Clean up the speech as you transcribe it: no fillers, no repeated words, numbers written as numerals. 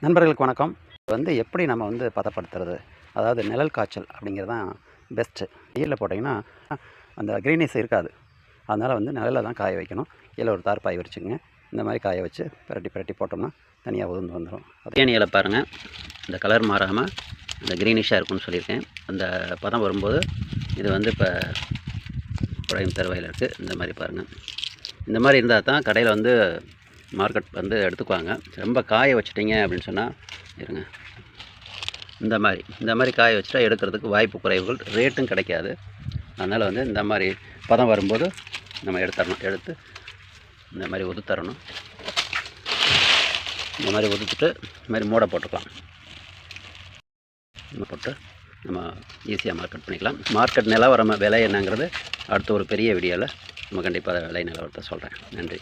நண்பர்களுக்கு வணக்கம். எப்படி நம்ம பதப்படுத்துறது, அதாவது நிழல் காய்ச்சல் அப்படிங்கிறது தான் பெஸ்ட்டு. வெயிலில் போட்டிங்கன்னா அந்த க்ரீனிஸ் இருக்காது. அதனால் நிழலில் தான் காய வைக்கணும். கீழே ஒரு தார்பாய் விரிச்சுக்கங்க. இந்த மாதிரி காய வச்சு பிரட்டி பிரட்டி போட்டோம்னா தனியாக உதிர்ந்து வந்துடும். பிரியாணியில் பாருங்கள், இந்த கலர் மாறாமல் இந்த க்ரீனிஷாக இருக்குன்னு சொல்லியிருக்கேன். அந்த பதம் வரும்போது இது இப்போ குறையும் தருவாயில் இருக்குது. இந்த மாதிரி பாருங்கள். இந்த மாதிரி இருந்தால் தான் கடையில் மார்க்கெட் எடுத்துக்குவாங்க. ரொம்ப காய வச்சிட்டிங்க அப்படின்னு சொன்னால் இருங்க, இந்த மாதிரி காய வச்சுட்டா எடுக்கிறதுக்கு வாய்ப்பு குறைவுகள், ரேட்டும் கிடைக்காது. அதனால் இந்த மாதிரி பதம் வரும்போது நம்ம எடுத்து இந்த மாதிரி உதுத்தரணும். இந்த மாதிரி உதுத்துட்டு இந்த மாதிரி மூடை போட்டுக்கலாம். போட்டு நம்ம ஈஸியாக மார்க்கெட் பண்ணிக்கலாம். மார்க்கெட் நிலவரம் விலை என்னங்கிறது அடுத்த ஒரு பெரிய வீடியோவில் நம்ம கண்டிப்பாக விலை நிலவரத்தை சொல்கிறேன். நன்றி.